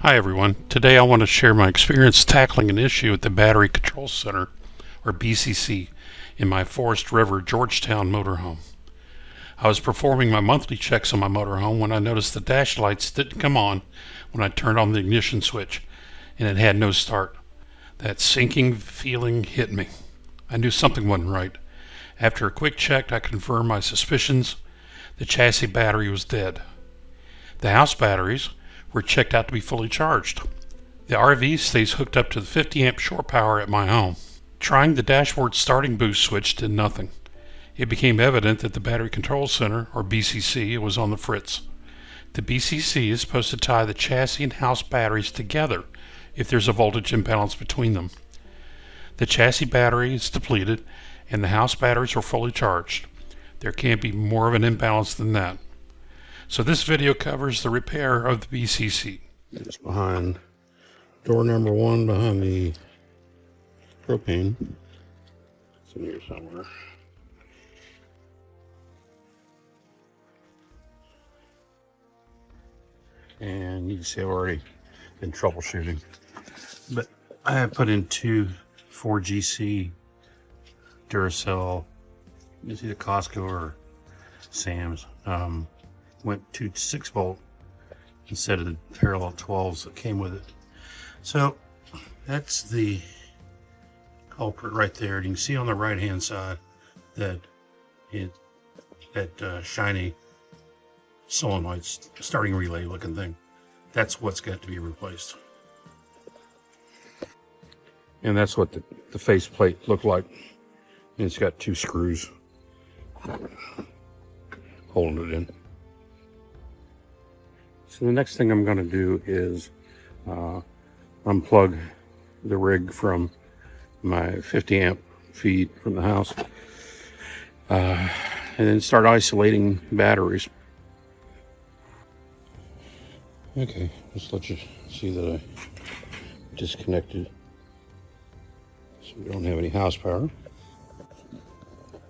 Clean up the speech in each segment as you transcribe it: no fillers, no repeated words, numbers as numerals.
Hi everyone. Today I want to share my experience tackling an issue at the Battery Control Center, or BCC, in my Forest River Georgetown motorhome. I was performing my monthly checks on my motorhome when I noticed the dash lights didn't come on when I turned on the ignition switch, and it had no start. That sinking feeling hit me. I knew something wasn't right. After a quick check, I confirmed my suspicions. The chassis battery was dead. The house batteries were checked out to be fully charged. The RV stays hooked up to the 50 amp shore power at my home. Trying the dashboard starting boost switch did nothing. It became evident that the Battery Control Center, or BCC, was on the fritz. The BCC is supposed to tie the chassis and house batteries together if there's a voltage imbalance between them. The chassis battery is depleted and the house batteries are fully charged. There can't be more of an imbalance than that. So this video covers the repair of the BCC. It's behind door number 1 behind the propane. It's in here somewhere. And you can see I've already been troubleshooting. But I have put in 2 4GC Duracell, it's either Costco or Sam's. Went to 6 volt instead of the parallel 12s that came with it. So that's the culprit right there. You can see on the right hand side that shiny solenoid starting relay looking thing. That's what's got to be replaced. And that's what the face plate looked like. And it's got 2 screws holding it in. So the next thing I'm going to do is unplug the rig from my 50 amp feed from the house and then start isolating batteries. Okay, just let you see that I disconnected so we don't have any house power.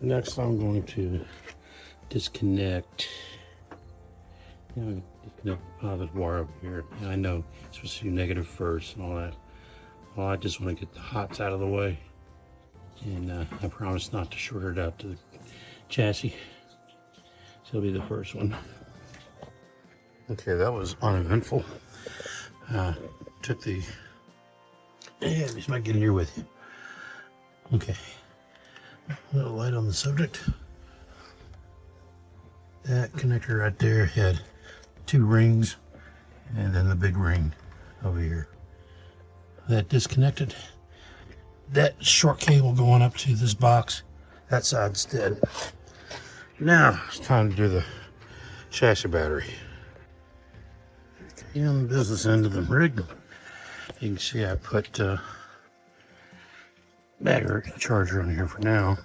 Next I'm going to disconnect disconnect the positive wire up here. And I know it's supposed to be negative first and all that. Well, I just want to get the hots out of the way. And I promise not to short it out to the chassis. So it'll be the first one. Okay, that was uneventful. Took the... Yeah, just might get in here with you. Okay. A little light on the subject. That connector right there had 2 rings and then the big ring over here. That disconnected. That short cable going up to this box, that side's dead. Now it's time to do the chassis battery. Okay, on the business end of the rig, you can see I put battery charger on here for now.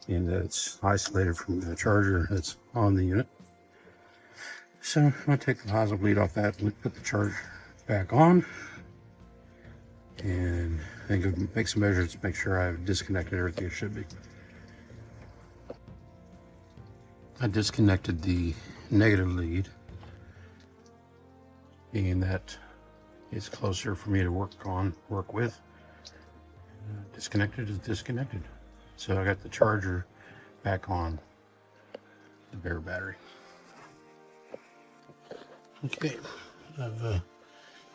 And it's isolated from the charger that's on the unit. So I'm going to take the positive lead off that and put the charger back on. And then go make some measurements to make sure I've disconnected everything it should be. I disconnected the negative lead. And that is closer for me to work with. Disconnected is disconnected. So I got the charger back on the bare battery. Okay, I've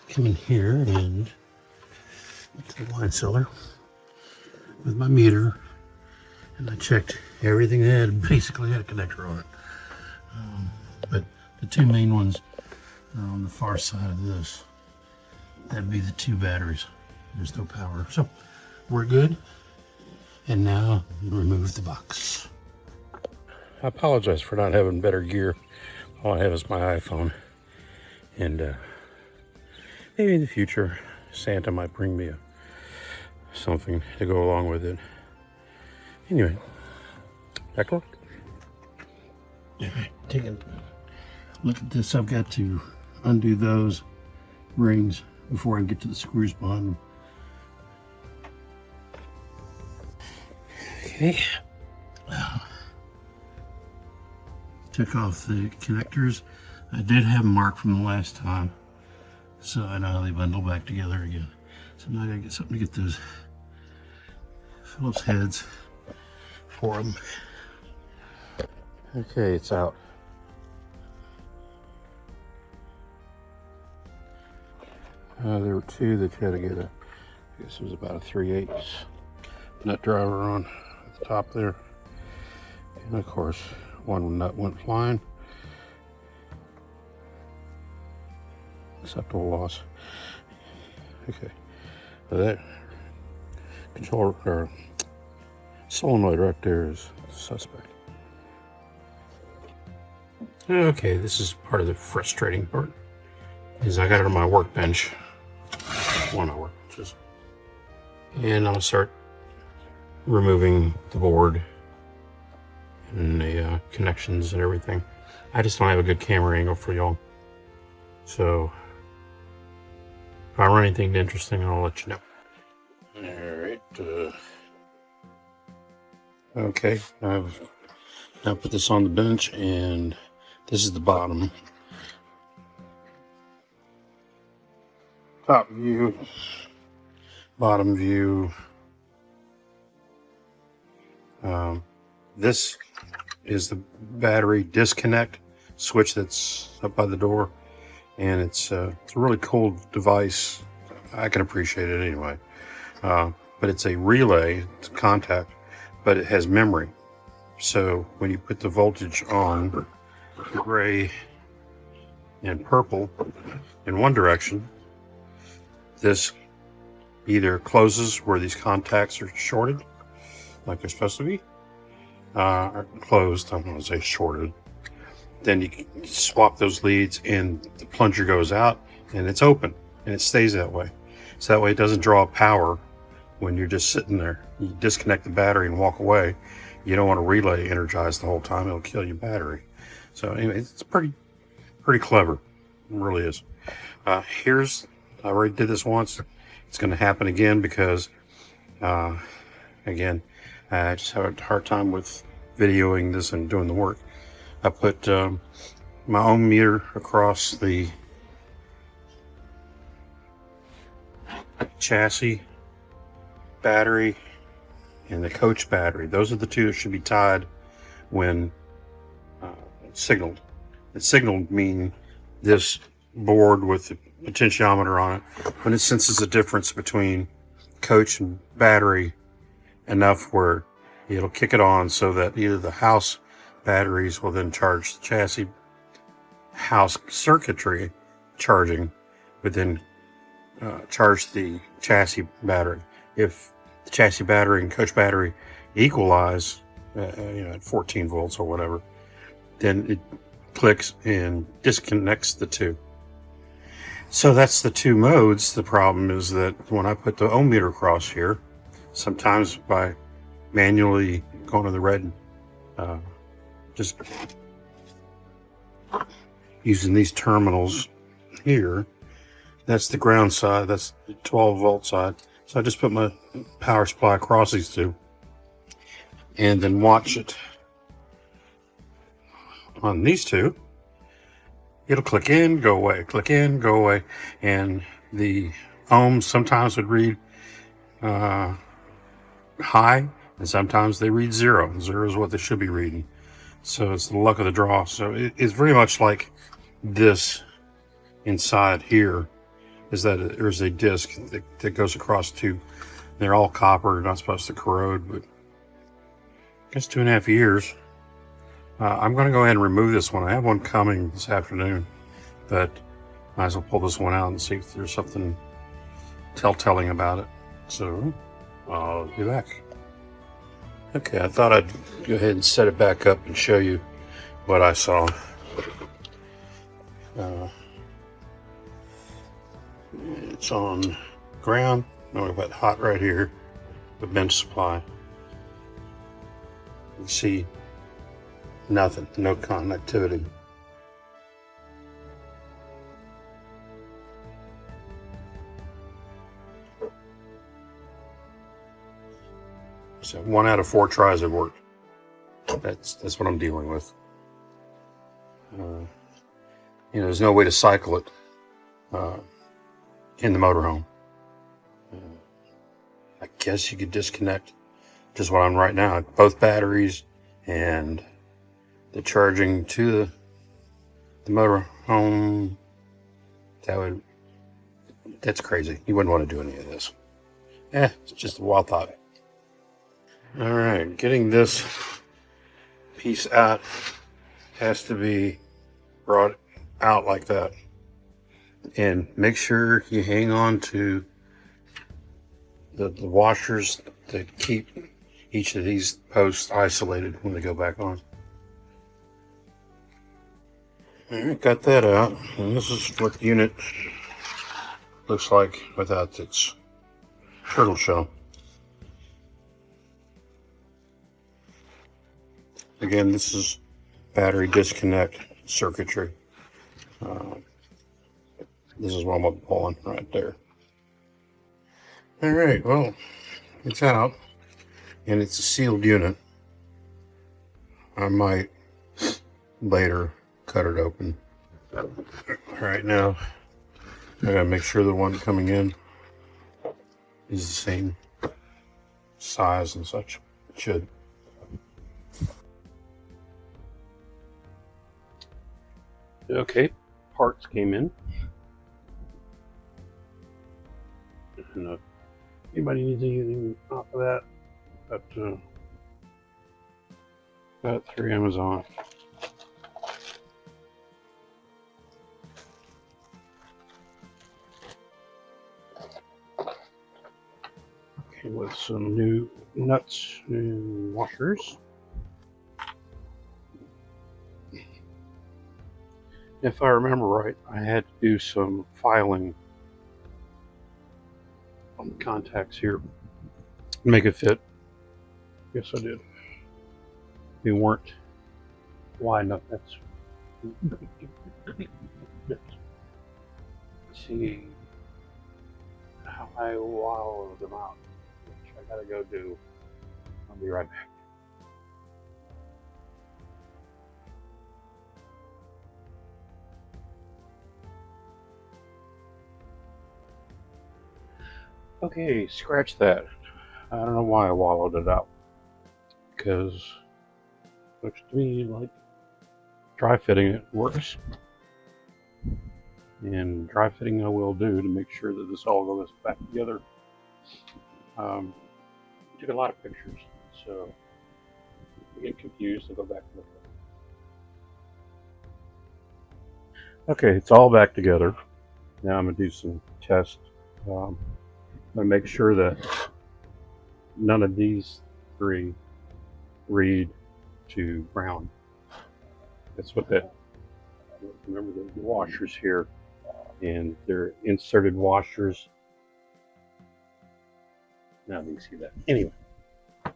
come in here and to the wine cellar with my meter, and I checked everything that basically had a connector on it. But the 2 main ones are on the far side of this. That'd be the 2 batteries. There's no power, so we're good. And now remove the box. I apologize for not having better gear. All I have is my iPhone. And maybe in the future, Santa might bring me something to go along with it. Anyway, back to work. Alright, taking a look at this. I've got to undo those rings before I get to the screws behind them. Okay. Took off the connectors. I did have them marked from the last time. So I know how they bundle back together again. So now I gotta get something to get those Phillips heads for them. Okay, it's out. There were two that you had to get a, I guess it was about a 3/8 nut driver on at the top there. And of course, one nut went flying. Acceptable loss. Okay, so that control or solenoid right there is suspect. Okay, this is part of the frustrating part. Is I got it on my workbench, one of my workbenches, and I'm gonna start removing the board and the connections and everything. I just don't have a good camera angle for y'all, so if I run anything interesting, I'll let you know. All right. Okay, I've now put this on the bench, and this is the bottom. Top view, bottom view. This is the battery disconnect switch that's up by the door, and it's a really cool device. I can appreciate it anyway. But it's a relay to contact, but it has memory. So when you put the voltage on gray and purple in one direction, this either closes where these contacts are shorted, like they're supposed to be, or closed, I'm going to say shorted. Then you swap those leads and the plunger goes out and it's open and it stays that way. So that way it doesn't draw power when you're just sitting there. You disconnect the battery and walk away. You don't want a relay energized the whole time. It'll kill your battery. So anyway, it's pretty clever. It really is. I already did this once. It's going to happen again because, again, I just have a hard time with videoing this and doing the work. I put my ohm meter across the chassis battery and the coach battery. Those are the two that should be tied when signaled. And signaled mean this board with the potentiometer on it, when it senses a difference between coach and battery enough where it'll kick it on, so that either the house batteries will then charge the chassis house circuitry charging, but then charge the chassis battery. If the chassis battery and coach battery equalize, at 14 volts or whatever, then it clicks and disconnects the two. So that's the two modes. The problem is that when I put the ohm meter across here, sometimes by manually going to the red, just using these terminals here, that's the ground side, that's the 12 volt side. So I just put my power supply across these two and then watch it on these two. It'll click in, go away, click in, go away. And the ohms sometimes would read high, and sometimes they read zero. Zero is what they should be reading. So it's the luck of the draw. So it's very much like this inside here, is that there's a disc that goes across two. They're all copper, not supposed to corrode, but I guess 2.5 years. I'm going to go ahead and remove this one. I have one coming this afternoon, but might as well pull this one out and see if there's something telltale about it. So I'll be back. Okay, I thought I'd go ahead and set it back up and show you what I saw. It's on ground. I've got hot right here, the bench supply. You see nothing, no connectivity. So 1 out of 4 tries have worked. That's what I'm dealing with. There's no way to cycle it. in the motorhome. I guess you could disconnect just what I'm right now, both batteries and the charging to the motorhome. That's crazy. You wouldn't want to do any of this. It's just a wild thought. All right, getting this piece out has to be brought out like that. And make sure you hang on to the washers that keep each of these posts isolated when they go back on. All right, got that out. And this is what the unit looks like without its turtle shell. Again, this is battery disconnect circuitry. This is what I'm pulling right there. All right, well, it's out, and it's a sealed unit. I might later cut it open. Right now, I gotta make sure the one coming in is the same size and such. It should. Okay, parts came in. And anybody needs anything off of that, got through Amazon. Okay, with some new nuts and washers. If I remember right, I had to do some filing on the contacts here, make it fit. Yes, I did. They weren't wide enough. Let's see how I wallow them out, which I gotta go do. I'll be right back. Okay, scratch that. I don't know why I wallowed it out, because it looks to me like dry fitting it works. And dry fitting I will do to make sure that this all goes back together. Took a lot of pictures, so if you get confused, I'll go back and look at it. Okay, it's all back together. Now I'm going to do some tests. I'm going to make sure that none of these three read to ground. That's what that, remember the washers here, and they're inserted washers. Now you can see that. Anyway,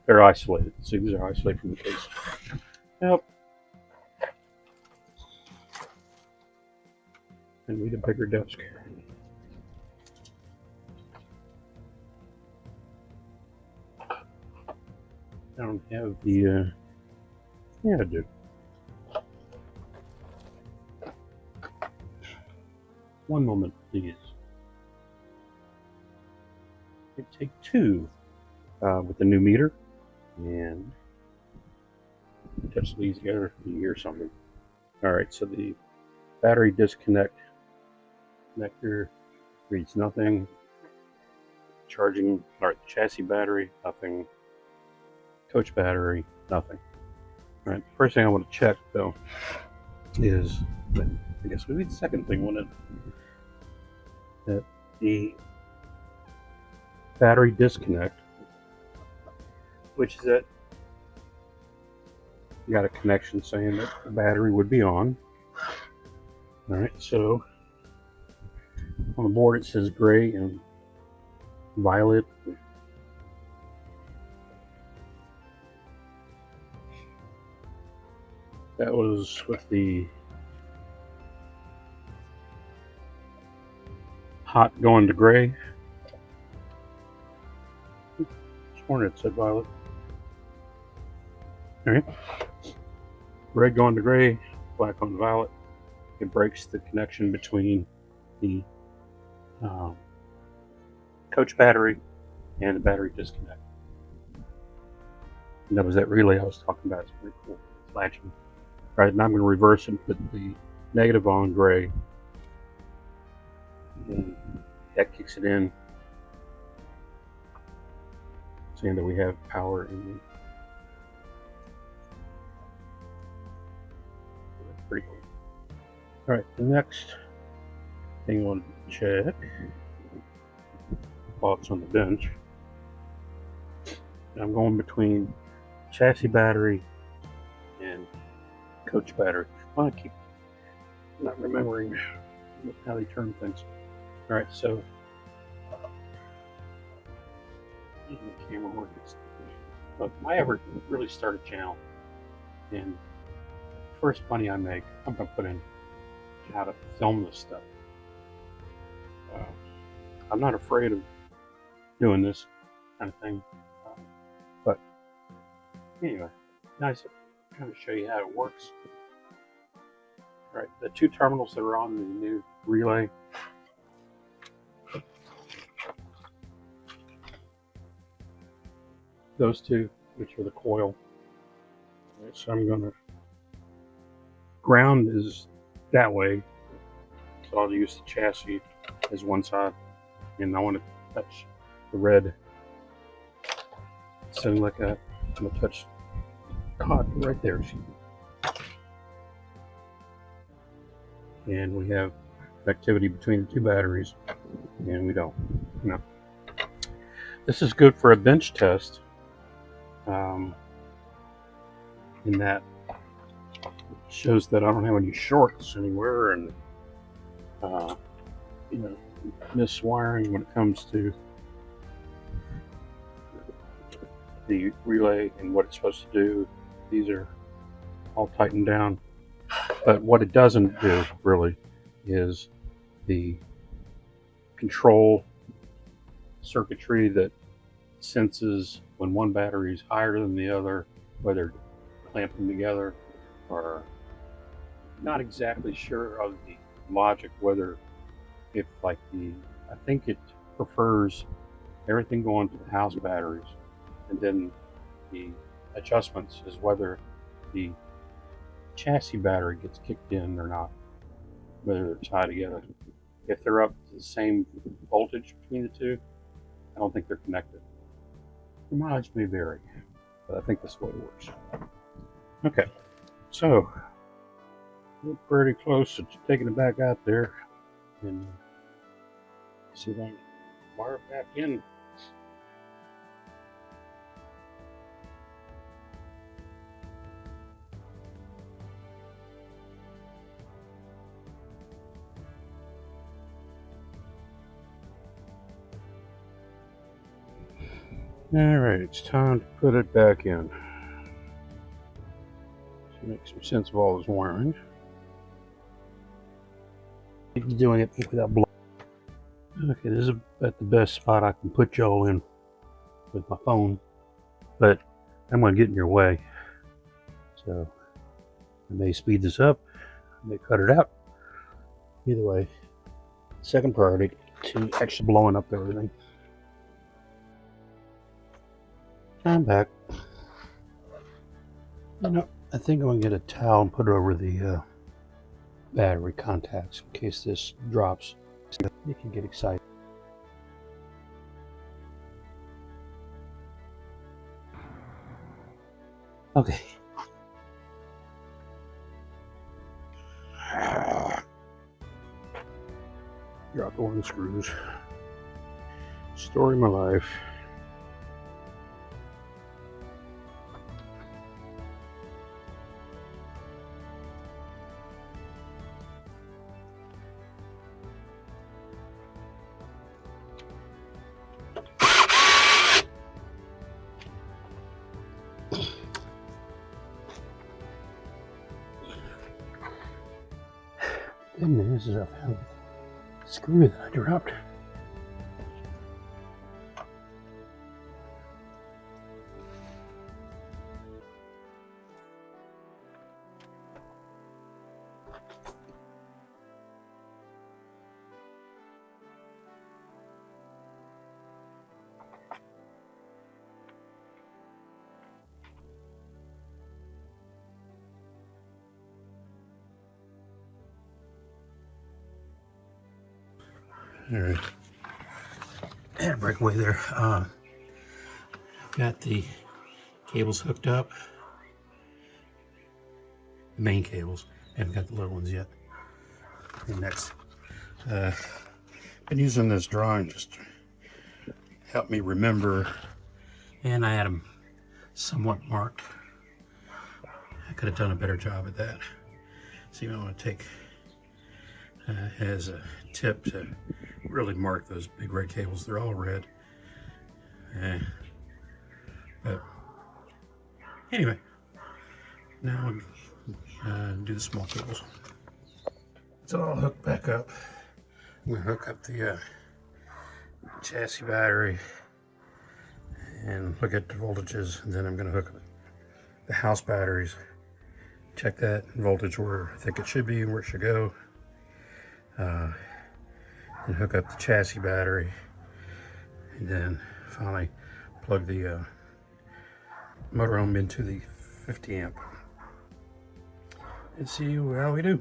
they're isolated. So these are isolated from the case. Yep. I need a bigger desk here. I don't have the, yeah, I do. One moment, please. I take two with the new meter and touch these together. You hear something. All right, so the battery disconnect connector reads nothing. Charging, all right, chassis battery, nothing. Coach battery, nothing. All right, first thing I want to check though is, I guess maybe the second thing, wouldn't it? That the battery disconnect, which is that you got a connection saying that the battery would be on. All right, so on the board it says gray and violet. That was with the hot going to gray. Sworn it said violet. All right. Red going to gray, black on violet. It breaks the connection between the coach battery and the battery disconnect. And that was that relay I was talking about. It's pretty cool. Flashing. All right, now I'm going to reverse and put the negative on gray. And that kicks it in, saying that we have power in. That's pretty cool. All right, the next thing I want to check while it's on the bench, I'm going between chassis battery and coach battery. I keep not remembering how they term things. All right, so the camera works. But I ever really start a channel, and first money I make, I'm gonna put in how to film this stuff. I'm not afraid of doing this kind of thing, but anyway, nice to kind of show you how it works. All right, the two terminals that are on the new relay. Those two, which are the coil. Right, so I'm gonna, ground is that way, so I'll use the chassis as one side, and I want to touch the red. Something like that. I'm gonna touch caught right there. And we have activity between the two batteries, and we don't. No. This is good for a bench test. In that it shows that I don't have any shorts anywhere, and miswiring when it comes to the relay and what it's supposed to do. These are all tightened down, but what it doesn't do really is the control circuitry that senses when one battery is higher than the other, whether clamp them together, or not exactly sure of the logic, whether if like I think it prefers everything going to the house batteries, and then the adjustments is whether the chassis battery gets kicked in or not, whether they're tied together. If they're up to the same voltage between the two, I don't think they're connected. The mileage may vary, but I think that's the way it works. Okay, so we're pretty close to taking it back out there, and see if I can wire it back in. All right, it's time to put it back in. To make some sense of all this wiring. Doing it without blowing. Okay, this is about the best spot I can put y'all in with my phone, but I'm going to get in your way. So I may speed this up, I may cut it out. Either way, second priority to actually blowing up everything. I'm back. You know, I think I'm going to get a towel and put it over the battery contacts in case this drops. You can get excited. Okay. Drop one of the screws. Story of my life. Good news is I found the screw that I dropped. All right. Had a breakaway there. Got the cables hooked up. Main cables. Haven't got the little ones yet. And next, been using this drawing just to help me remember, and I had them somewhat marked. I could have done a better job at that. So you want to take as a tip to really mark those big red cables. They're all red. But anyway, now I'm do the small cables. It's all hooked back up. I'm gonna hook up the chassis battery and look at the voltages, and then I'm gonna hook up the house batteries. Check that voltage where I think it should be and where it should go. And hook up the chassis battery, and then finally plug the motorhome into the 50 amp and see how we do.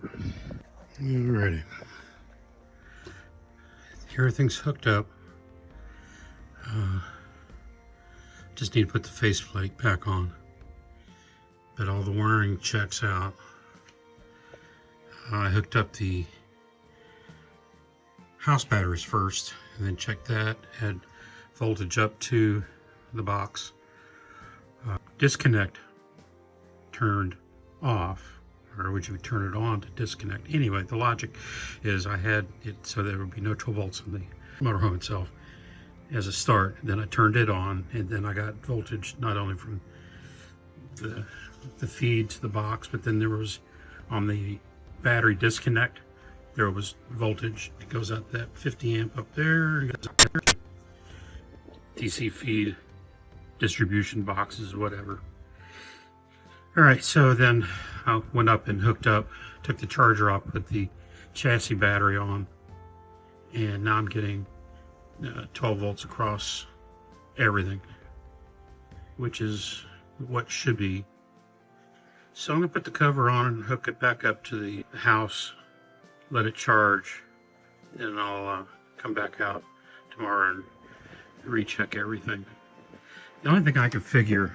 Alrighty, everything's hooked up. Just need to put the faceplate back on, but all the wiring checks out. I hooked up the house batteries first, and then checked that, had voltage up to the box. Disconnect turned off, or would you turn it on to disconnect? Anyway, the logic is I had it so there would be no 12 volts in the motorhome itself as a start. Then I turned it on, and then I got voltage not only from the feed to the box, but then there was on the battery disconnect, there was voltage. It goes out that 50 amp up there, DC feed, distribution boxes, whatever. All right, so then I went up and hooked up, took the charger off, put the chassis battery on, and now I'm getting 12 volts across everything, which is what should be. So I'm gonna put the cover on and hook it back up to the house, let it charge, and I'll come back out tomorrow and recheck everything. The only thing I can figure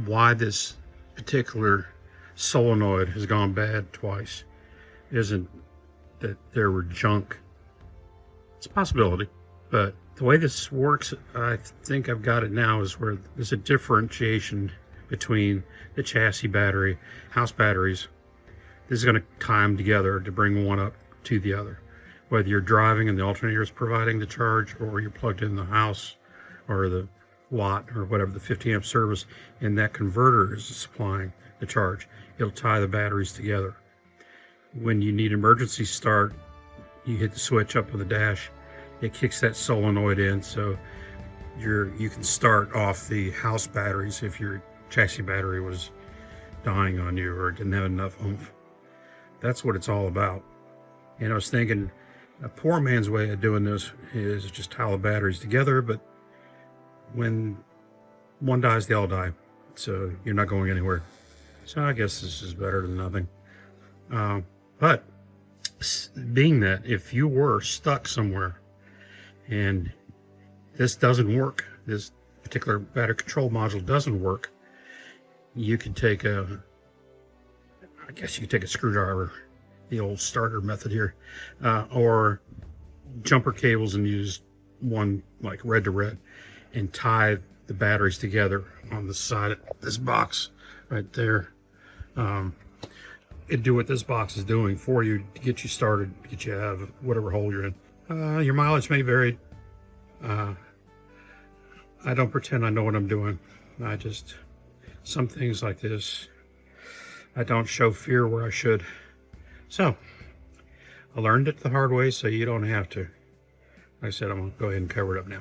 why this particular solenoid has gone bad twice isn't that there were junk. It's a possibility, but the way this works, I think I've got it now, is where there's a differentiation between the chassis battery, house batteries. This is going to tie them together to bring one up to the other. Whether you're driving and the alternator is providing the charge, or you're plugged in the house or the watt or whatever, the 50 amp service, and that converter is supplying the charge, it'll tie the batteries together. When you need emergency start, you hit the switch up on the dash, it kicks that solenoid in, so you can start off the house batteries if your chassis battery was dying on you or didn't have enough oomph. That's what it's all about. And I was thinking a poor man's way of doing this is just tie the batteries together, but when one dies, they all die. So you're not going anywhere. So I guess this is better than nothing. But being that if you were stuck somewhere and this doesn't work, this particular battery control module doesn't work, you could take I guess you could take a screwdriver, the old starter method here, or jumper cables and use one like red to red and tie the batteries together on the side of this box right there. It'd do what this box is doing for you to get you started, get you out of whatever hole you're in. Your mileage may vary. I don't pretend I know what I'm doing. Some things like this, I don't show fear where I should. So, I learned it the hard way, so you don't have to. Like I said, I'm gonna go ahead and cover it up now.